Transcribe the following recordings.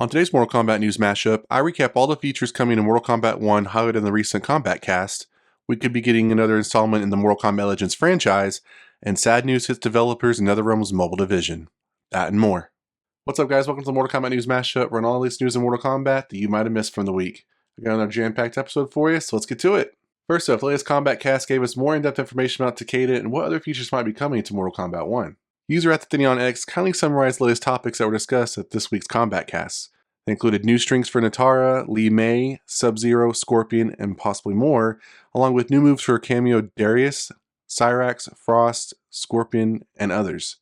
On today's Mortal Kombat News MashUp, I recap all the features coming in Mortal Kombat 1 highlighted in the recent Kombat Kast. We could be getting another installment in the Mortal Kombat Legends franchise, and sad news hits developers in NetherRealm's mobile division. That and more. What's up guys, welcome to the Mortal Kombat News MashUp, where all the latest news in Mortal Kombat that you might have missed from the week. I got another jam-packed episode for you, so let's get to it. First up, the latest Kombat Kast gave us more in-depth information about Takeda and what other features might be coming to Mortal Kombat 1. User at the X kindly summarized the latest topics that were discussed at this week's Kombat Kast. They included new strings for Natara, Li Mei, Sub-Zero, Scorpion, and possibly more, along with new moves for Cameo Darius, Cyrax, Frost, Scorpion, and others.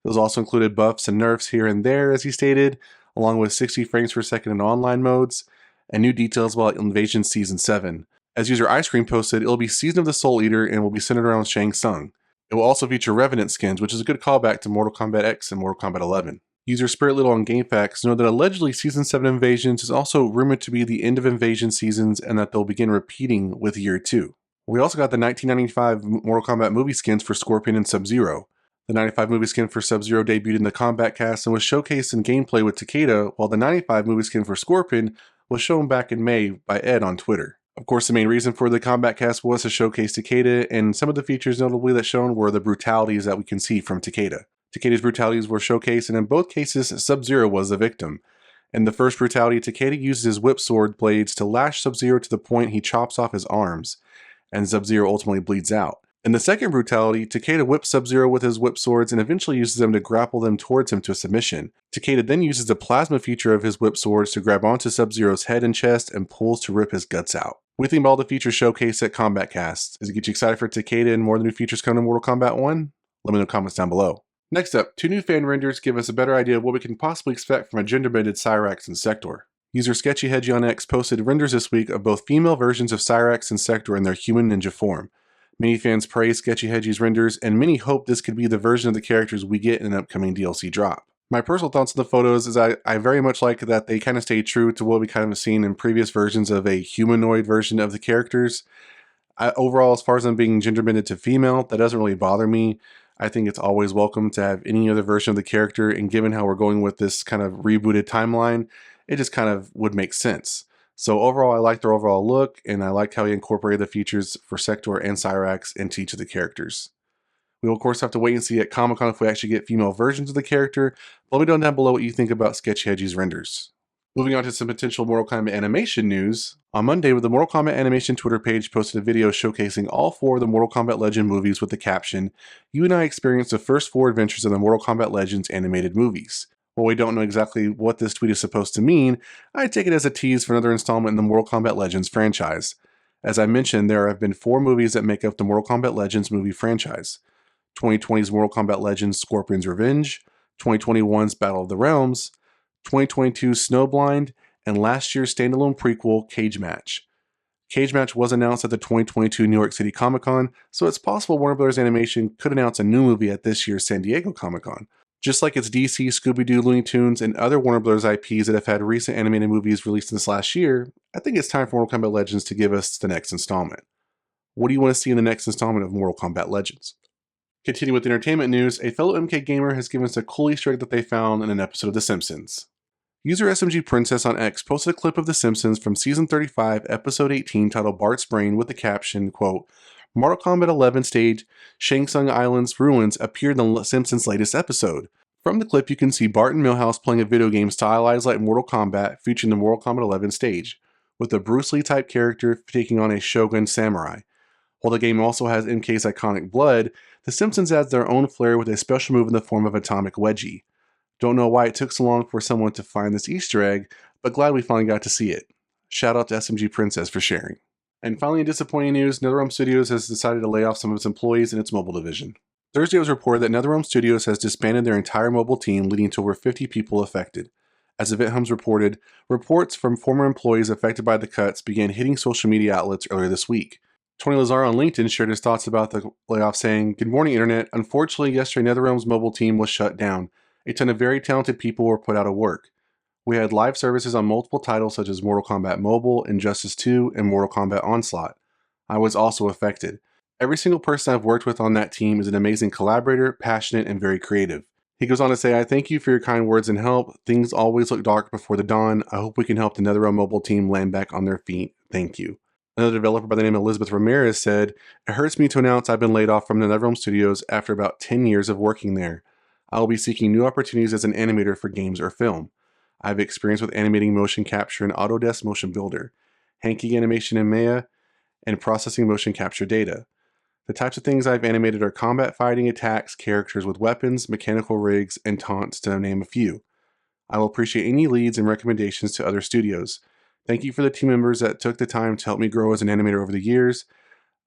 Those also included buffs and nerfs here and there, as he stated, along with 60 frames per second in online modes, and new details about Invasion Season 7. As user Ice Cream posted, it will be Season of the Soul Eater and will be centered around Shang Tsung. It will also feature Revenant skins, which is a good callback to Mortal Kombat X and Mortal Kombat 11. User Spirit Little on GameFAQs noted that allegedly Season 7 Invasions is also rumored to be the end of Invasion seasons and that they'll begin repeating with Year 2. We also got the 1995 Mortal Kombat movie skins for Scorpion and Sub-Zero. The 95 movie skin for Sub-Zero debuted in the Kombat Kast and was showcased in gameplay with Takeda, while the 95 movie skin for Scorpion was shown back in May by Ed on Twitter. Of course, the main reason for the Kombat Kast was to showcase Takeda, and some of the features notably that shown were the brutalities that we can see from Takeda. Takeda's brutalities were showcased, and in both cases, Sub-Zero was the victim. In the first brutality, Takeda uses his whip sword blades to lash Sub-Zero to the point he chops off his arms, and Sub-Zero ultimately bleeds out. In the second brutality, Takeda whips Sub-Zero with his whip swords and eventually uses them to grapple them towards him to a submission. Takeda then uses the plasma feature of his whip swords to grab onto Sub-Zero's head and chest and pulls to rip his guts out. What do you think about all the features showcased at Kombat Kast? Does it get you excited for Takeda and more of the new features coming to Mortal Kombat 1? Let me know in the comments down below. Next up, two new fan renders give us a better idea of what we can possibly expect from a gender-bended Cyrax and Sektor. User SketchyHedgy on X posted renders this week of both female versions of Cyrax and Sektor in their human ninja form. Many fans praise SketchyHedgy's renders, and many hope this could be the version of the characters we get in an upcoming DLC drop. My personal thoughts on the photos is I very much like that they kind of stay true to what we kind of seen in previous versions of a humanoid version of the characters. Overall, as far as them being gender-bended to female, that doesn't really bother me. I think it's always welcome to have any other version of the character, and given how we're going with this kind of rebooted timeline, it just kind of would make sense. So overall, I like their overall look, and I like how he incorporated the features for Sektor and Cyrax into each of the characters. We will of course have to wait and see at Comic-Con if we actually get female versions of the character. Let me know down below what you think about SketchyHedgy's renders. Moving on to some potential Mortal Kombat animation news. On Monday, the Mortal Kombat Animation Twitter page posted a video showcasing all 4 of the Mortal Kombat Legend movies with the caption, "You and I experienced the first 4 adventures of the Mortal Kombat Legends animated movies." While we don't know exactly what this tweet is supposed to mean, I take it as a tease for another installment in the Mortal Kombat Legends franchise. As I mentioned, there have been 4 movies that make up the Mortal Kombat Legends movie franchise. 2020's Mortal Kombat Legends Scorpion's Revenge, 2021's Battle of the Realms, 2022's Snowblind, and last year's standalone prequel, Cage Match. Cage Match was announced at the 2022 New York City Comic-Con, so it's possible Warner Bros. Animation could announce a new movie at this year's San Diego Comic-Con. Just like its DC, Scooby-Doo, Looney Tunes, and other Warner Bros. IPs that have had recent animated movies released in this last year, I think it's time for Mortal Kombat Legends to give us the next installment. What do you want to see in the next installment of Mortal Kombat Legends? Continuing with entertainment news, a fellow MK gamer has given us a cool Easter egg that they found in an episode of The Simpsons. User SMG Princess on X posted a clip of The Simpsons from Season 35, Episode 18 titled Bart's Brain with the caption, quote, "Mortal Kombat 11 stage Shang Tsung Island's ruins appeared in The Simpsons' latest episode." From the clip, you can see Bart and Milhouse playing a video game stylized like Mortal Kombat featuring the Mortal Kombat 11 stage, with a Bruce Lee type character taking on a Shogun samurai. While the game also has MK's iconic blood, The Simpsons adds their own flair with a special move in the form of Atomic Wedgie. Don't know why it took so long for someone to find this Easter egg, but glad we finally got to see it. Shout out to SMG Princess for sharing. And finally, in disappointing news, NetherRealm Studios has decided to lay off some of its employees in its mobile division. Thursday it was reported that NetherRealm Studios has disbanded their entire mobile team, leading to over 50 people affected. As EventHums reported, reports from former employees affected by the cuts began hitting social media outlets earlier this week. Tony Lazar on LinkedIn shared his thoughts about the layoff, saying, "Good morning, Internet. Unfortunately, yesterday NetherRealm's mobile team was shut down. A ton of very talented people were put out of work. We had live services on multiple titles such as Mortal Kombat Mobile, Injustice 2, and Mortal Kombat Onslaught. I was also affected. Every single person I've worked with on that team is an amazing collaborator, passionate, and very creative. He goes on to say, I thank you for your kind words and help. Things always look dark before the dawn. I hope we can help the NetherRealm mobile team land back on their feet. Thank you. Another developer by the name of Elizabeth Ramirez said, it hurts me to announce I've been laid off from the NetherRealm Studios after about 10 years of working there. I will be seeking new opportunities as an animator for games or film. I have experience with animating motion capture in Autodesk Motion Builder, Hanky animation in Maya, and processing motion capture data. The types of things I've animated are combat fighting attacks, characters with weapons, mechanical rigs, and taunts, to name a few. I will appreciate any leads and recommendations to other studios. Thank you for the team members that took the time to help me grow as an animator over the years.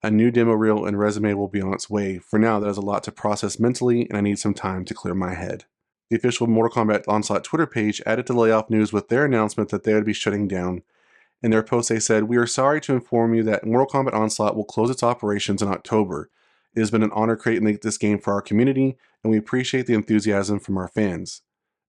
A new demo reel and resume will be on its way. For now, that is a lot to process mentally, and I need some time to clear my head. The official Mortal Kombat Onslaught Twitter page added to the layoff news with their announcement that they would be shutting down. In their post, they said, we are sorry to inform you that Mortal Kombat Onslaught will close its operations in October. It has been an honor creating this game for our community, and we appreciate the enthusiasm from our fans.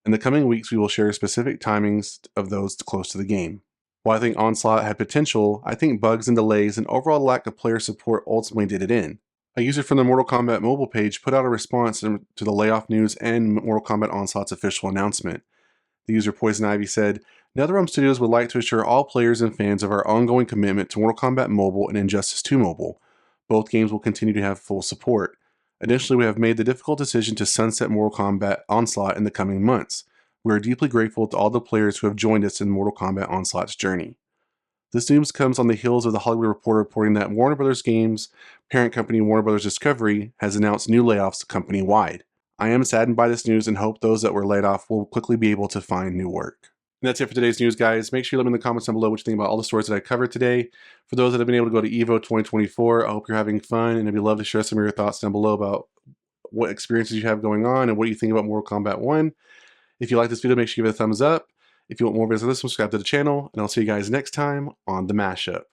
In the coming weeks, we will share specific timings of those close to the game. While I think Onslaught had potential, I think bugs and delays and overall lack of player support ultimately did it in. A user from the Mortal Kombat mobile page put out a response to the layoff news and Mortal Kombat Onslaught's official announcement. The user Poison Ivy said, NetherRealm Studios would like to assure all players and fans of our ongoing commitment to Mortal Kombat Mobile and Injustice 2 Mobile. Both games will continue to have full support. Additionally, we have made the difficult decision to sunset Mortal Kombat Onslaught in the coming months. We are deeply grateful to all the players who have joined us in Mortal Kombat Onslaught's journey. This news comes on the heels of the Hollywood Reporter reporting that Warner Bros. Games' parent company Warner Bros. Discovery has announced new layoffs company-wide. I am saddened by this news and hope those that were laid off will quickly be able to find new work. And that's it for today's news, guys. Make sure you let me know in the comments down below what you think about all the stories that I covered today. For those that have been able to go to EVO 2024, I hope you're having fun, and I'd love to share some of your thoughts down below about what experiences you have going on and what you think about Mortal Kombat 1. If you like this video, make sure you give it a thumbs up. If you want more videos like this, subscribe to the channel, and I'll see you guys next time on The Mashup.